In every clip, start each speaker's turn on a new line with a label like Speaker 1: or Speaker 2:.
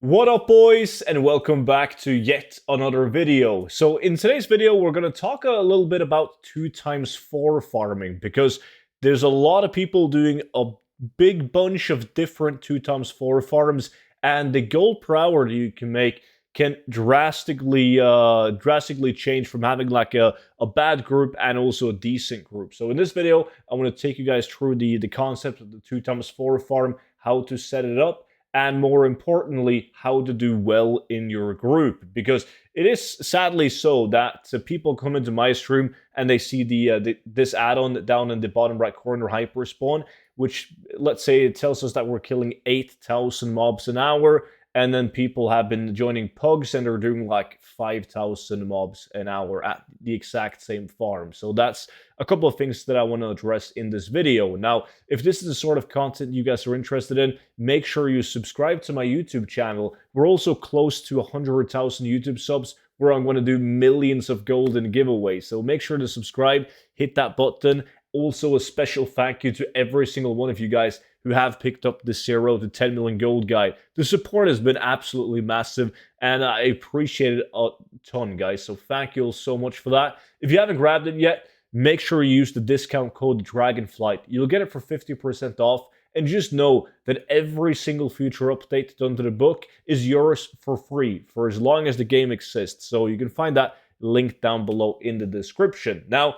Speaker 1: What up, boys, and welcome back to yet another video. So in today's video, we're going to talk a little bit about 2x4 farming, because there's a lot of people doing a big bunch of different 2x4 farms, and the gold per hour that you can make can drastically change from having like a bad group and also a decent group. So in this video, I want to take you guys through the concept of the 2x4 farm, how to set it up, and more importantly, how to do well in your group. Because it is sadly so that people come into my stream and they see this add-on down in the bottom right corner, hyperspawn, which, let's say, it tells us that we're killing 8,000 mobs an hour, and then people have been joining pugs and they're doing like 5,000 mobs an hour at the exact same farm. So that's a couple of things that I want to address in this video. Now, if this is the sort of content you guys are interested in, make sure you subscribe to my YouTube channel. We're also close to 100,000 YouTube subs, where I'm going to do millions of golden giveaways. So make sure to subscribe, hit that button. Also, a special thank you to every single one of you guys who have picked up the 0 to 10 million gold guide. The support has been absolutely massive, and I appreciate it a ton, guys. So thank you all so much for that. If you haven't grabbed it yet, make sure you use the discount code DRAGONFLIGHT. You'll get it for 50% off. And just know that every single future update done to the book is yours for free for as long as the game exists. So you can find that linked down below in the description. Now,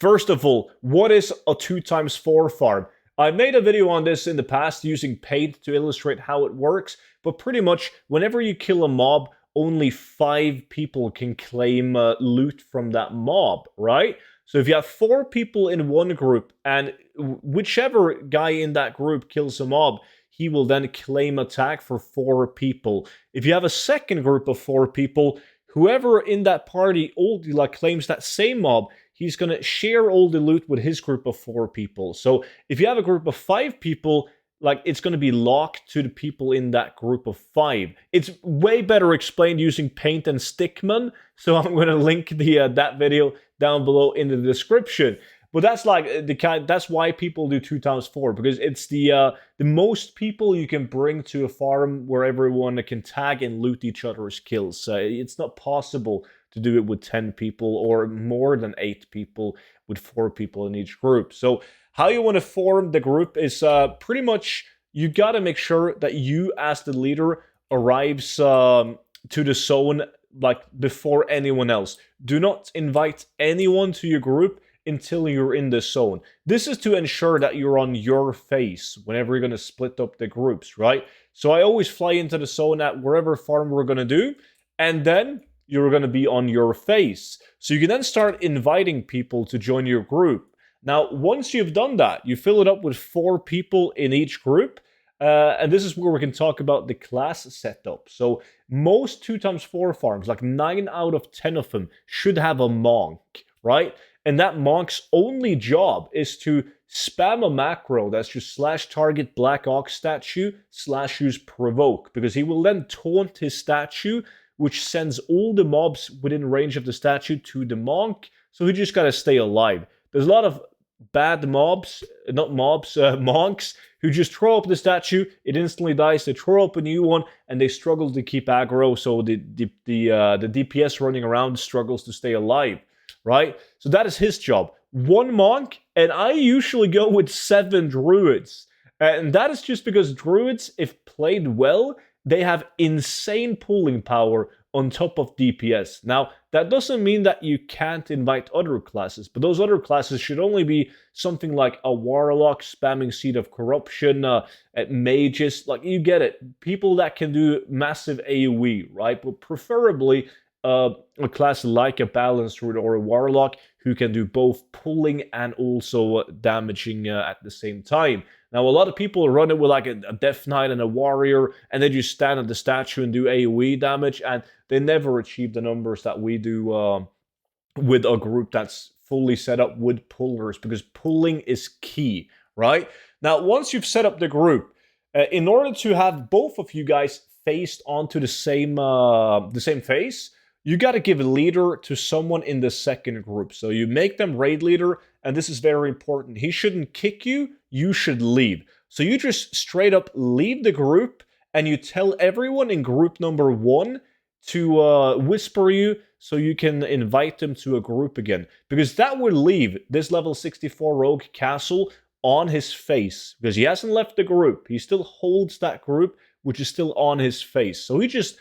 Speaker 1: first of all, what is a 2x4 farm? I made a video on this in the past using paint to illustrate how it works, but pretty much whenever you kill a mob, only 5 people can claim loot from that mob, right? So if you have 4 people in one group, and whichever guy in that group kills a mob, he will then claim attack for 4 people. If you have a second group of 4 people, whoever in that party claims that same mob, he's going to share all the loot with his group of 4 people. So if you have a group of 5 people, it's going to be locked to the people in that group of 5. It's way better explained using paint and stickman, so I'm going to link that video down below in the description. But that's that's why people do 2x4, because it's the most people you can bring to a farm where everyone can tag and loot each other's kills. It's not possible to do it with 10 people or more than 8 people with 4 people in each group. So how you want to form the group is pretty much, you got to make sure that you as the leader arrives to the zone before anyone else. Do not invite anyone to your group until you're in the zone. This is to ensure that you're on your face whenever you're going to split up the groups, right? So I always fly into the zone at wherever farm we're going to do, and then you're going to be on your face. So you can then start inviting people to join your group. Now, once you've done that, you fill it up with 4 people in each group. And this is where we can talk about the class setup. So most 2x4 farms, like 9 out of 10 of them, should have a monk, right? And that monk's only job is to spam a macro that's just /target Black Ox statue /use provoke, because he will then taunt his statue, which sends all the mobs within range of the statue to the monk. So he just gotta stay alive. There's a lot of bad mobs, monks, who just throw up the statue, it instantly dies, they throw up a new one, and they struggle to keep aggro, so the DPS running around struggles to stay alive, right? So that is his job. 1 monk, and I usually go with 7 druids. And that is just because druids, if played well, they have insane pulling power on top of DPS. Now, that doesn't mean that you can't invite other classes, but those other classes should only be something like a warlock spamming Seed of Corruption, mages, you get it. People that can do massive AoE, right? But preferably a class like a Balanced Druid or a Warlock who can do both pulling and also damaging at the same time. Now, a lot of people run it with a Death Knight and a Warrior, and they just stand at the statue and do AoE damage, and they never achieve the numbers that we do with a group that's fully set up with pullers, because pulling is key, right? Now, once you've set up the group, in order to have both of you guys faced onto the same face, you got to give a leader to someone in the second group. So you make them raid leader, and this is very important. He shouldn't kick you, you should leave. So you just straight up leave the group, and you tell everyone in group number 1 to whisper you so you can invite them to a group again. Because that would leave this level 64 rogue castle on his face. Because he hasn't left the group. He still holds that group, which is still on his face. So he just...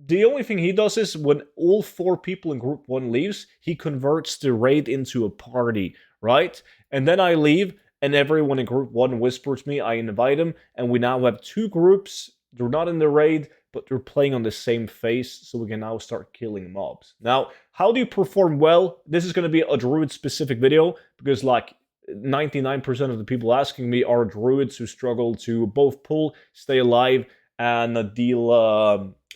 Speaker 1: The only thing he does is when all 4 people in group 1 leaves, he converts the raid into a party, right? And then I leave, and everyone in group 1 whispers me, I invite them, and we now have 2 groups. They're not in the raid, but they're playing on the same face, so we can now start killing mobs. Now, how do you perform well? This is going to be a Druid-specific video, because like 99% of the people asking me are Druids who struggle to both pull, stay alive, and deal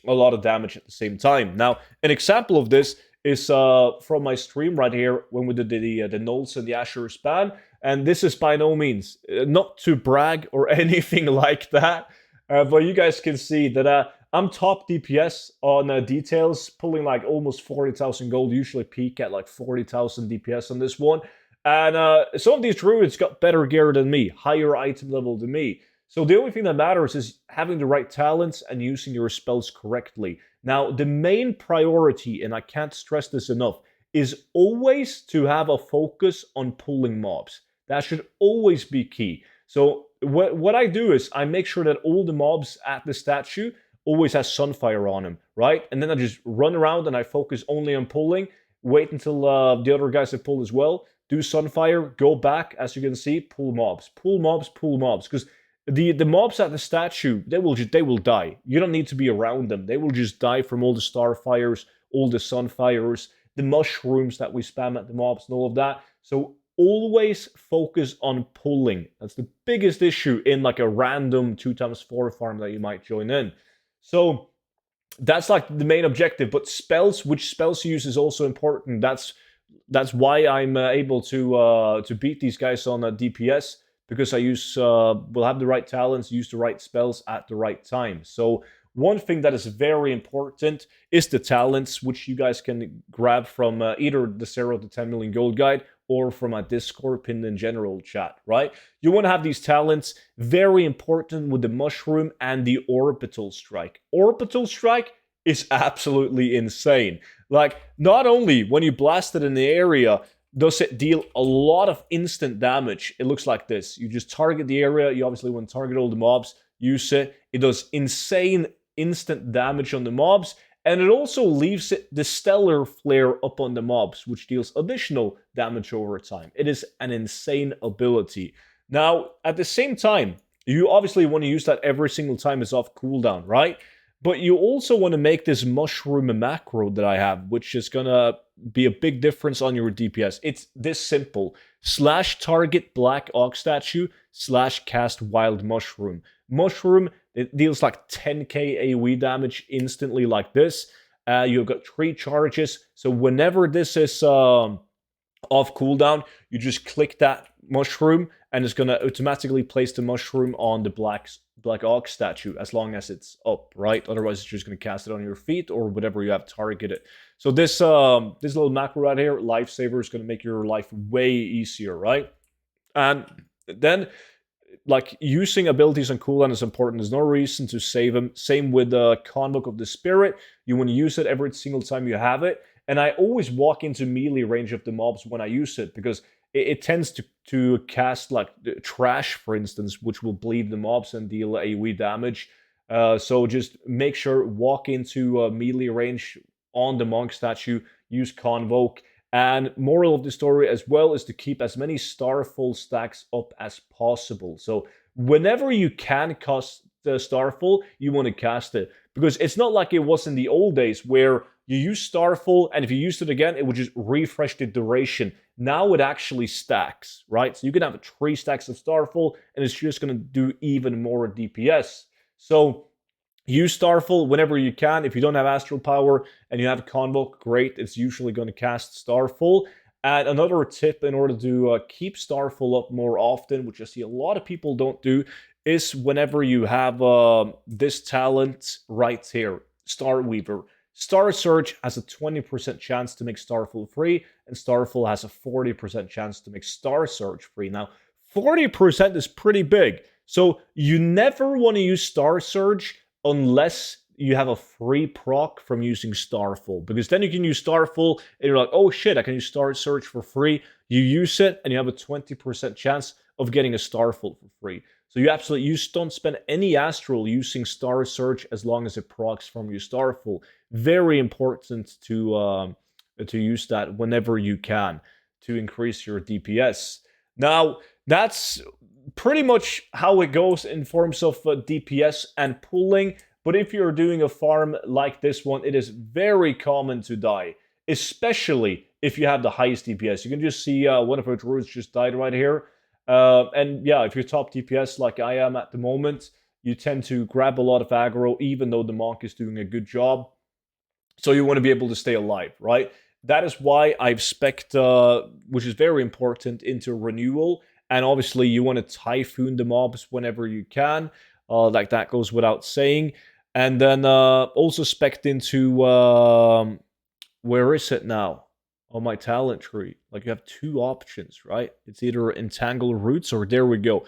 Speaker 1: a lot of damage at the same time. Now, an example of this is from my stream right here when we did the Knolls and the Azure span, and this is by no means, not to brag or anything like that, but you guys can see that I'm top DPS on details, pulling like almost 40,000 gold, usually peak at like 40,000 DPS on this one, and some of these Druids got better gear than me, higher item level than me. So the only thing that matters is having the right talents and using your spells correctly. Now, the main priority, and I can't stress this enough, is always to have a focus on pulling mobs. That should always be key. So what I do is I make sure that all the mobs at the statue always has Sunfire on them, right? And then I just run around and I focus only on pulling, wait until the other guys have pulled as well, do Sunfire, go back, as you can see, pull mobs, pull mobs, pull mobs, because the mobs at the statue, they will die. You don't need to be around them. They will just die from all the starfires, all the sunfires, the mushrooms that we spam at the mobs and all of that. So always focus on pulling. That's the biggest issue in like a random 2x4 farm that you might join in. So that's like the main objective. But spells, which spells you use is also important. That's why I'm able to beat these guys on DPS. Because I will have the right talents, use the right spells at the right time. So one thing that is very important is the talents, which you guys can grab from either the 0 to 10 million gold guide or from a Discord pinned in general chat, right? You want to have these talents, very important with the mushroom and the orbital strike. Orbital strike is absolutely insane. Like, not only when you blast it in the area, does it deal a lot of instant damage. It looks like this. You just target the area. You obviously want to target all the mobs. Use it. It does insane instant damage on the mobs. And it also leaves the stellar flare up on the mobs, which deals additional damage over time. It is an insane ability. Now, at the same time, you obviously want to use that every single time it's off cooldown, right? But you also want to make this mushroom macro that I have, which is going to be a big difference on your DPS. It's this simple. /target black ox statue /cast wild mushroom. Mushroom, it deals like 10k AoE damage instantly like this. You've got 3 charges. So whenever this is off cooldown, you just click that mushroom and it's going to automatically place the mushroom on the black ox statue as long as it's up, right? Otherwise, it's just going to cast it on your feet or whatever you have targeted. So this little macro right here, Lifesaver, is going to make your life way easier, right? And then, like, using abilities on cooldown is important. There's no reason to save them. Same with the Convoke of the Spirit. You want to use it every single time you have it. And I always walk into melee range of the mobs when I use it because it tends to cast like trash, for instance, which will bleed the mobs and deal AoE damage. So just make sure, walk into melee range on the monk statue, use Convoke. And moral of the story as well is to keep as many Starfall stacks up as possible. So whenever you can cast the Starfall, you want to cast it. Because it's not like it was in the old days where you use Starfall, and if you used it again, it would just refresh the duration. Now it actually stacks, right? So you can have 3 stacks of Starfall, and it's just going to do even more DPS. So use Starfall whenever you can. If you don't have Astral Power and you have Convoke, great. It's usually going to cast Starfall. And another tip in order to keep Starfall up more often, which I see a lot of people don't do, is whenever you have this talent right here, Star Weaver. Star Surge has a 20% chance to make Starfall free, and Starfall has a 40% chance to make Star Surge free. Now, 40% is pretty big, so you never want to use Star Surge unless you have a free proc from using Starfall, because then you can use Starfall and you're like, oh shit, I can use Star Search for free. You use it and you have a 20% chance of getting a Starfall for free. So you don't spend any Astral using Star Search as long as it procs from your Starfall. Very important to use that whenever you can to increase your DPS. Now, that's pretty much how it goes in forms of DPS and pulling. But if you're doing a farm like this one, it is very common to die, especially if you have the highest DPS. You can just see one of our druids just died right here. And yeah, if you're top DPS like I am at the moment, you tend to grab a lot of aggro, even though the monk is doing a good job. So you want to be able to stay alive, right? That is why I've spec'd, which is very important, into renewal. And obviously you want to typhoon the mobs whenever you can. Like that goes without saying. And then also spec'd into, where is it now? On my talent tree. Like you have two options, right? It's either Entangle Roots or there we go.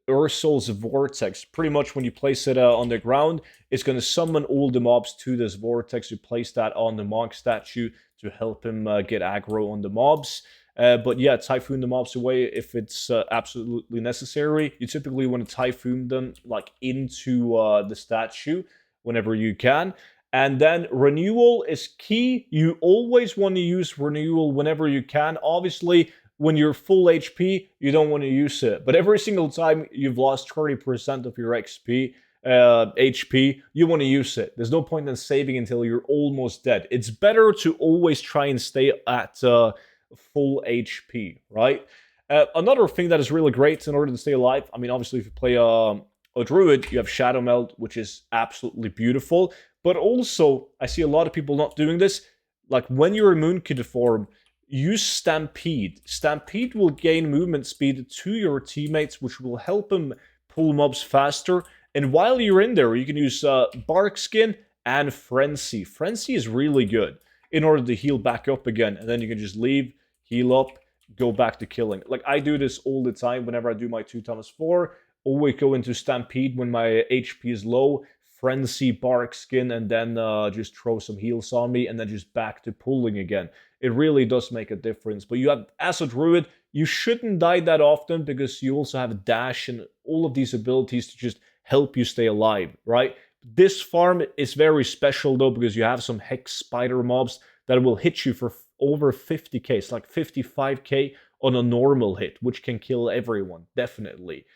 Speaker 1: Ursul's Vortex. Pretty much when you place it on the ground, it's going to summon all the mobs to this vortex. You place that on the monk statue to help him get aggro on the mobs. But yeah, typhoon the mobs away if it's absolutely necessary. You typically want to typhoon them like into the statue whenever you can. And then renewal is key. You always want to use renewal whenever you can. Obviously, when you're full HP, you don't want to use it. But every single time you've lost 30% of your XP, HP, you want to use it. There's no point in saving until you're almost dead. It's better to always try and stay at full HP, right? Another thing that is really great in order to stay alive, I mean, obviously, if you play a druid, you have Shadow Meld, which is absolutely beautiful. But also, I see a lot of people not doing this. Like, when you're immune to form, use Stampede. Stampede will gain movement speed to your teammates, which will help them pull mobs faster. And while you're in there, you can use Bark Skin and Frenzy. Frenzy is really good in order to heal back up again. And then you can just leave, heal up, go back to killing. Like, I do this all the time whenever I do my 2x4. Always go into Stampede when my HP is low. Frenzy, Bark Skin, and then just throw some heals on me, and then just back to pulling again. It really does make a difference. But you have, as a druid, you shouldn't die that often because you also have a dash and all of these abilities to just help you stay alive, right? This farm is very special though because you have some Hex Spider mobs that will hit you for over 50k. It's like 55k on a normal hit, which can kill everyone, definitely.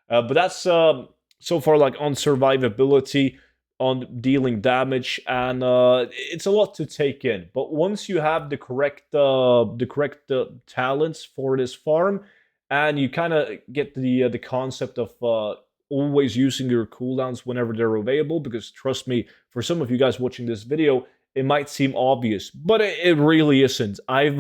Speaker 1: But that's so far like on survivability, on dealing damage, and it's a lot to take in. But once you have the correct talents for this farm, and you kind of get the concept of always using your cooldowns whenever they're available, because trust me, for some of you guys watching this video, it might seem obvious, but it really isn't. I've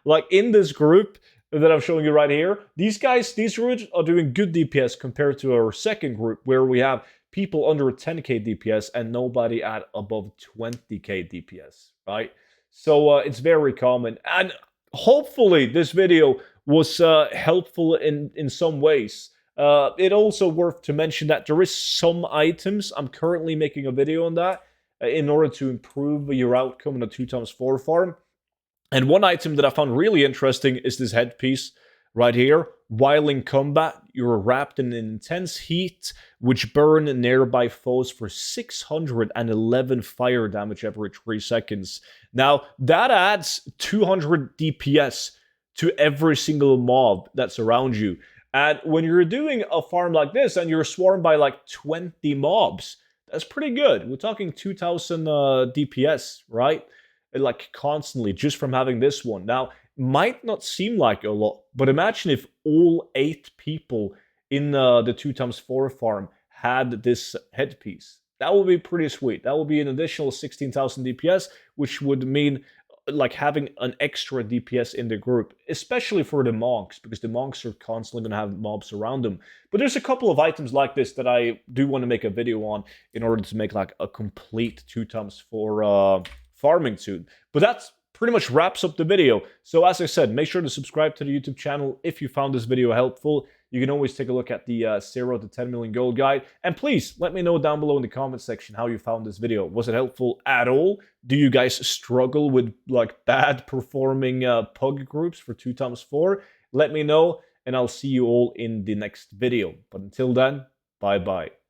Speaker 1: like in this group that I'm showing you right here, these druids are doing good DPS compared to our second group where we have people under 10k DPS and nobody at above 20k DPS, right? So it's very common. And hopefully this video was helpful in some ways. It also worth to mention that there is some items, I'm currently making a video on that, in order to improve your outcome in a 2x4 farm. And one item that I found really interesting is this headpiece right here. While in combat, you're wrapped in intense heat, which burn nearby foes for 611 fire damage every 3 seconds. Now, that adds 200 DPS to every single mob that's around you. And when you're doing a farm like this and you're swarmed by like 20 mobs, that's pretty good. We're talking 2,000 DPS, right? Like constantly, just from having this one. Now, might not seem like a lot, but imagine if all 8 people in the 2x4 farm had this headpiece. That would be pretty sweet. That would be an additional 16,000 DPS, which would mean like having an extra DPS in the group, especially for the monks, because the monks are constantly going to have mobs around them. But there's a couple of items like this that I do want to make a video on in order to make like a complete 2x4 farming soon. But that's pretty much wraps up the video. So as I said, make sure to subscribe to the YouTube channel if you found this video helpful. you can always take a look at the 0 to 10 million gold guide. And please let me know down below in the comment section how you found this video. Was it helpful at all? Do you guys struggle with like bad performing pug groups for 2x4? Let me know, and I'll see you all in the next video. But until then, bye bye.